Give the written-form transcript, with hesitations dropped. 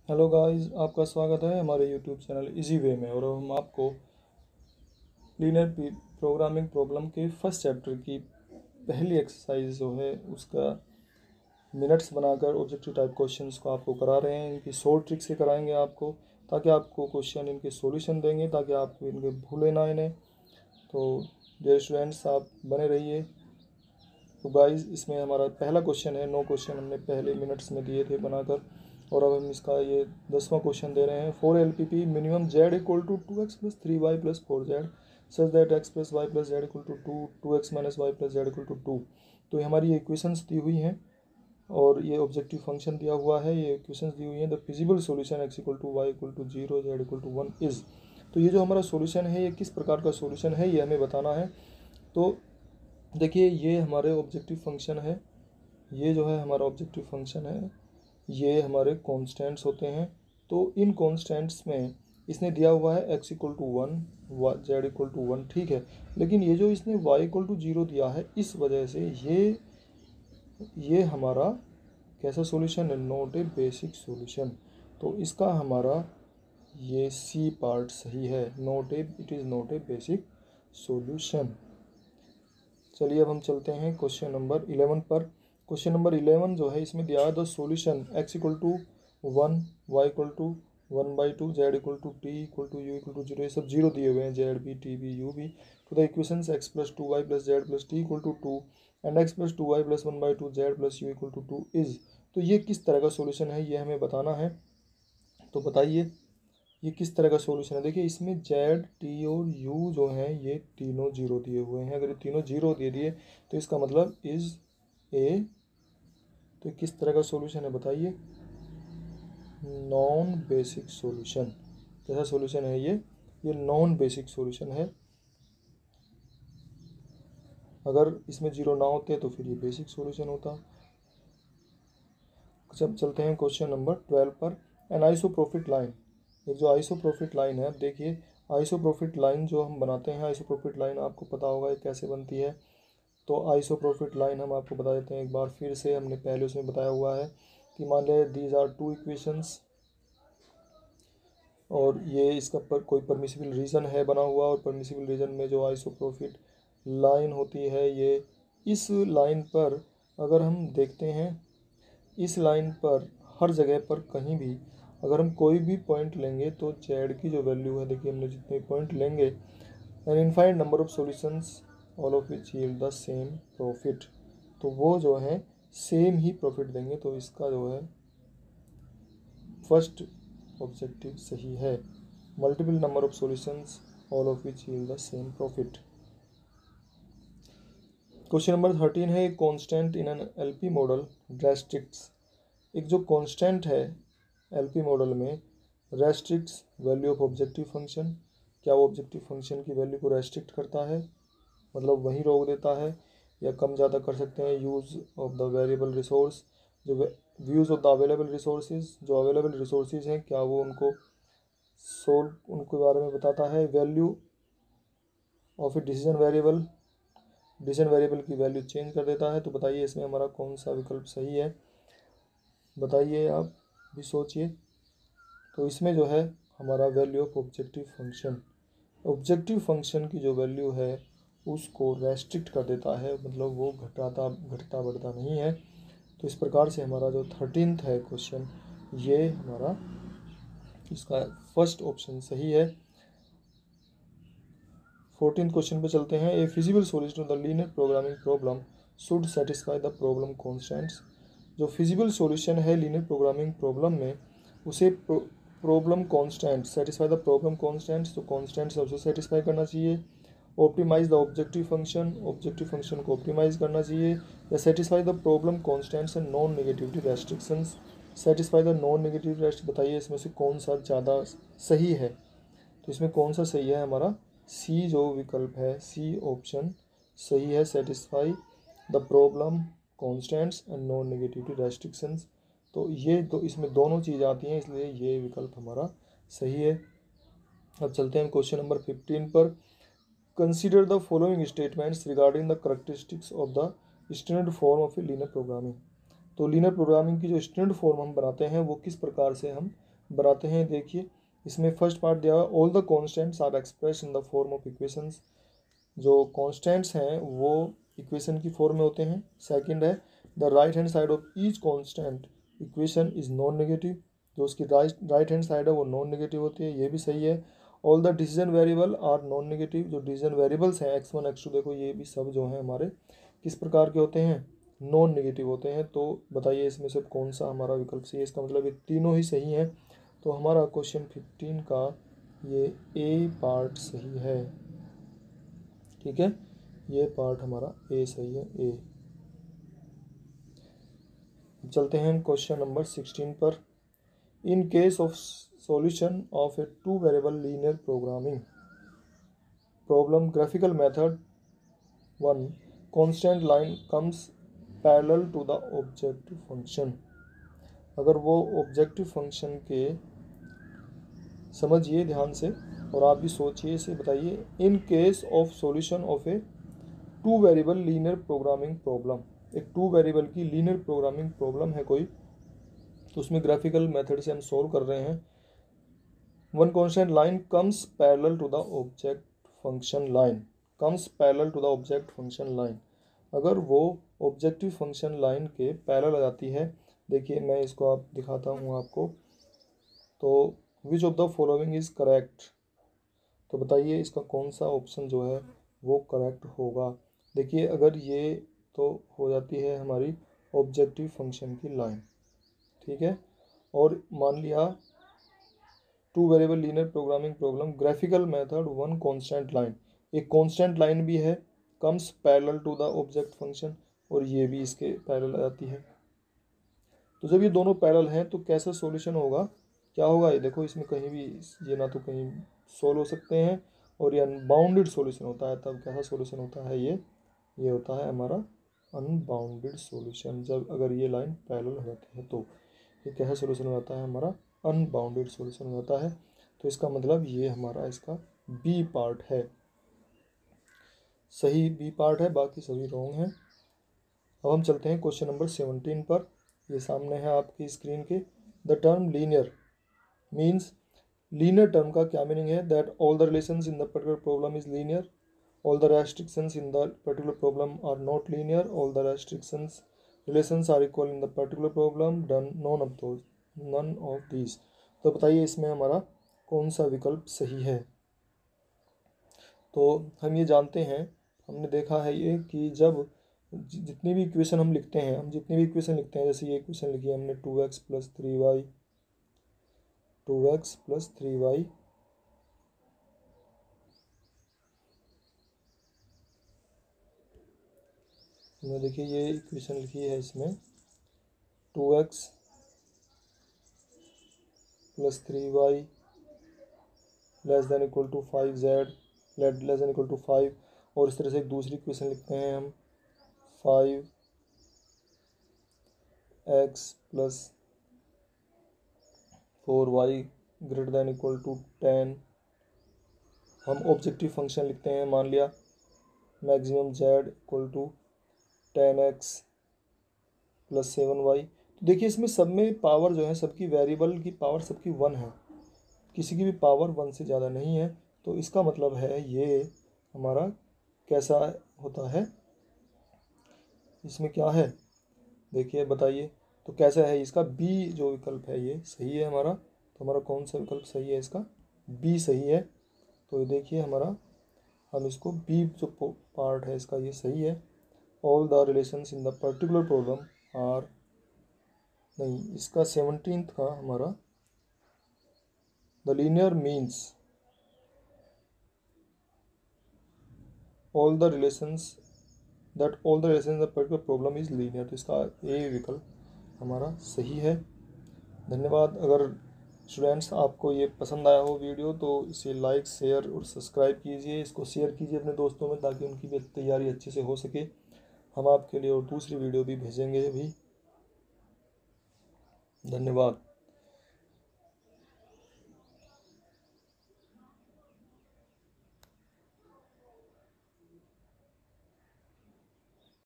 Hello guys, आपका स्वागत है हमारे यूट्यूब चैनल इजी वे में। और हम आपको लीनियर प्रोग्रामिंग प्रॉब्लम के फर्स्ट चैप्टर की पहली एक्सरसाइज जो है उसका मिनट्स बनाकर ऑब्जेक्टिव टाइप क्वेश्चंस को आपको करा रहे हैं। इनकी शॉर्ट ट्रिक से कराएंगे आपको, ताकि आपको क्वेश्चन इनके सॉल्यूशन देंगे, ताकि आप इनके भूले ना इन्हें। तो डियर स्टूडेंट्स, आप बने रहिए। तो गाइस, इसमें हमारा पहला क्वेश्चन है। 9 क्वेश्चन हमने पहले मिनट्स में दिए थे बनाकर, और अब हम इसका ये 10वां क्वेश्चन दे रहे हैं। For LPP minimum z equal to 2x plus 3y plus 4z such that x plus y plus z equal to 2x minus y plus z equal to 2। तो ये हमारी इक्वेशंस दी हुई हैं और ये ऑब्जेक्टिव फंक्शन दिया हुआ है। ये इक्वेशंस दी हुई हैं। The feasible solution x equal to y equal to 0 z equal to 1 is. तो ये जो हमारा सॉल्यूशन है, ये किस प्रकार का सॉल्यूशन है, ये हमें बताना है। तो देखिए, ये हमारे ऑब्जेक्टिव फंक्शन है। ये जो है हमारा ऑब्जेक्टिव फंक्शन है, ये हमारे कॉन्स्टेंट्स होते हैं। तो इन कॉन्स्टेंट्स में इसने दिया हुआ है x equal to 1, z equal to 1, ठीक है। लेकिन ये जो इसने y इक्वल टू 0 दिया है, इस वजह से ये हमारा कैसा सॉल्यूशन है, नॉट ए बेसिक सॉल्यूशन। तो इसका हमारा ये सी पार्ट सही है, it is not a basic solution. चलिए अब हम चलते हैं क्वेश्चन नंबर 11 पर। क्वेश्चन नंबर 11 जो है, इसमें दिया है the solution x equal to 1, y equal to 1/2, z equal to t equal to u equal to 0। ये सब जीरो दिए हुए हैं, जेड भी, टी भी, यू भी। तो the equations x plus 2y plus z plus t equal to 2 and x plus 2y plus 1/2 z plus u equal to 2 is. तो ये किस तरह का सॉल्यूशन है, ये हमें बताना है। तो बताइए ये किस तरह का सॉल्यूशन है। देखिए, इसमें जेड, टी और यू जो हैं, ये तीनों जीरो दिए हुए हैं। अगर ये तीनों जीरो दे दिए तो इसका मतलब इज ए। तो किस तरह का सॉल्यूशन है बताइए, नॉन बेसिक सॉल्यूशन। कैसा सॉल्यूशन है ये नॉन बेसिक सॉल्यूशन है। अगर इसमें जीरो ना होते तो फिर ये बेसिक सॉल्यूशन होता। जब चलते हैं क्वेश्चन नंबर 12 पर। एन आइसोप्रोफिट लाइन, एक जो आइसोप्रोफिट लाइन है, देखिए आइसोप्रोफिट लाइन जो हम बनाते हैं, आइसोप्रोफिट लाइन आपको पता होगा ये कैसे बनती है। तो आइसोप्रोफिट लाइन हम आपको बता देते हैं एक बार फिर से। हमने पहले उसमें बताया हुआ है कि मान लिया दीज आर टू इक्वेशंस, और ये इसका पर कोई परमिसिबल रीजन है बना हुआ, और परमिसिबल रीजन में जो आइसोप्रोफिट लाइन होती है, ये इस लाइन पर अगर हम देखते हैं, इस लाइन पर हर जगह पर कहीं भी अगर हम कोई भी पॉइंट लेंगे तो जेड की जो वैल्यू है, देखिए हमने जितने पॉइंट लेंगे, an infinite number of solutions all of which yield the same profit. तो वो जो है सेम ही प्रॉफिट देंगे। तो इसका जो है फर्स्ट ऑब्जेक्टिव सही है। Multiple number of solutions all of which yield the same profit. Question number 13 है, constant in an LP model restricts. एक जो कांस्टेंट है एलपी मॉडल में restricts value of objective function. क्या वो ऑब्जेक्टिव फंक्शन की वैल्यू को रेस्ट्रिक्ट करता है, मतलब वहीं रोक देता है, या कम ज़्यादा कर सकते हैं। Use of the variable resource, जो use of the available resources, जो अवेलेबल रिसोर्सेज हैं, क्या वो उनको सोल्व, उनके बारे में बताता है। Value of a decision variable, decision variable की वैल्यू चेंज कर देता है। तो बताइए इसमें हमारा कौन सा विकल्प सही है, बताइए, आप भी सोचिए। तो इसमें जो है हमारा value of objective function, objective function की जो वैल्यू है उसको रेस्ट्रिक्ट कर देता है, मतलब वो घटता बढ़ता नहीं है। तो इस प्रकार से हमारा जो 13th है क्वेश्चन, ये हमारा इसका फर्स्ट ऑप्शन सही है। 14th क्वेश्चन पे चलते हैं। A feasible solution of the linear programming problem should satisfy the problem constants. जो फिजिबल सॉल्यूशन है लीनियर प्रोग्रामिंग प्रॉब्लम में, उसे problem constant satisfy the problem constants, तो कॉन्स्टेंट सबसे सेटिस्फाई करना चाहिए। Optimise the objective function, objective function को optimise करना चाहिए। या satisfy the problem constants and non negativity restrictions, satisfy the non negative rest. बताइए इसमें से कौन सा ज़्यादा सही है। तो इसमें कौन सा सही है, हमारा सी जो विकल्प है, सी ऑप्शन सही है, satisfy the problem constants and non negativity restrictions. तो ये तो इसमें दोनों चीज़ आती हैं, इसलिए ये विकल्प हमारा सही है। अब चलते हैं क्वेश्चन नंबर 15 पर। Consider the following statements regarding the characteristics of the standard form of a linear programming. तो लीनियर प्रोग्रामिंग की जो स्टैंडर्ड फॉर्म हम बनाते हैं, वो किस प्रकार से हम बनाते हैं। देखिए इसमें फर्स्ट पार्ट दिया हुआ है, all the constants are express in the form of equations. जो कॉन्स्टेंट्स हैं वो इक्वेशन की फॉर्म में होते हैं। सेकंड है, the right hand side of each constant equation is non negative. जो उसकी राइट हैंड साइड है वो नॉन नेगेटिव होती है, ये भी सही है। All the decision variable are non negative. जो डिसीजन वेरिएबल्स हैं x1 x2 देखो ये भी सब जो हैं हमारे किस प्रकार के होते हैं, नॉन नेगेटिव होते हैं। तो बताइए इसमें से कौन सा हमारा विकल्प सही है। इसका मतलब ये तीनों ही सही हैं। तो हमारा क्वेश्चन 15 का ये ए पार्ट सही है। ठीक है, ये पार्ट हमारा ए सही है, ए। चलते हैं क्वेश्चन नंबर 16 पर। In case of solution of a 2 variable linear programming problem graphical method 1 constant line comes parallel to the objective function. अगर वो ऑब्जेक्टिव फंक्शन के, समझिए ध्यान से और आप भी सोचिए इसे, बताइए। इन case of solution of a 2 variable linear programming problem, एक 2 वेरिएबल की लीनियर प्रोग्रामिंग प्रॉब्लम है कोई, तो उसमें ग्राफिकल मेथड से हम सोल्व कर रहे हैं। One constant line comes parallel to the object function line, comes parallel to the object function line. अगर वो ऑब्जेक्टिव फंक्शन लाइन के पैरेलल आ जाती है, देखिए मैं इसको आप दिखाता हूँ आपको। तो which of the following is correct, तो बताइए इसका कौन सा ऑप्शन जो है वो करेक्ट होगा। देखिए अगर ये तो हो जाती है हमारी ऑब्जेक्टिव फंक्शन की लाइन, ठीक है। और मान लिया 2 variable linear programming problem graphical method 1 constant line, एक कांस्टेंट लाइन भी है, comes parallel to the object function, और ये भी इसके पैरेलल आ जाती है। तो जब ये दोनों पैरेलल हैं तो कैसा सॉल्यूशन होगा, क्या होगा, ये देखो इसमें कहीं भी ये ना तो कहीं सोल्व हो सकते हैं, और ये अनबाउंडेड सॉल्यूशन होता है। तब कैसा सॉल्यूशन होता है, ये होता है हमारा अनबाउंडेड सॉल्यूशन। जब अगर ये लाइन पैरेलल हो जाती है तो ये कैसा सॉल्यूशन हो जाता है, हमारा अनबाउंडेड सॉल्यूशन हो जाता है। तो इसका मतलब ये हमारा इसका बी पार्ट है, सही बी पार्ट है, बाकी सभी रॉन्ग हैं। अब हम चलते हैं क्वेश्चन नंबर 17 पर। ये सामने है आपकी स्क्रीन के। The term linear means, linear term का क्या मीनिंग है, that all the relations in the particular problem is linear, all the restrictions in the particular problem are not linear, all the restrictions relations are equal in the particular problem, done none of these. तो बताइए इसमें हमारा कौन सा विकल्प सही है। तो हम ये जानते हैं, हमने देखा है ये कि जब जितनी भी इक्वेशन हम लिखते हैं, जैसे ये इक्वेशन लिखी है हमने 2x + 3y, 2x + 3y में, देखिए ये इक्वेशन लिखी है इसमें 2x + 3y ≤ 5z ≤ 5, और इस तरह से एक दूसरी इक्वेशन लिखते हैं हम 5x + 4y ≥ 10। हम ऑब्जेक्टिव फंक्शन लिखते हैं, मान लिया मैक्सिमम z = 10x + 7y। तो देखिए इसमें सब में पावर जो है, सबकी वेरिएबल की पावर सबकी 1 है, किसी की भी पावर 1 से ज़्यादा नहीं है। तो इसका मतलब है ये हमारा कैसा होता है, इसमें क्या है, देखिए बताइए तो कैसा है इसका, बी जो विकल्प है ये सही है हमारा। तो हमारा कौन सा विकल्प सही है, इसका बी सही है। तो देखिए हमारा, हम इसको बी जो पार्ट है इसका ये सही है। All the relations in the particular problem are, नहीं इसका 17 का हमारा the linear means all the relations that all the relations in the particular problem is linear. तो इसका ए विकल्प हमारा सही है। धन्यवाद। अगर स्टूडेंट्स आपको ये पसंद आया हो वीडियो तो इसे लाइक, शेयर और सब्सक्राइब कीजिए, इसको शेयर कीजिए अपने दोस्तों में, ताकि उनकी भी तैयारी अच्छे से हो सके। हम आपके लिए और दूसरी वीडियो भी भेजेंगे अभी। धन्यवाद।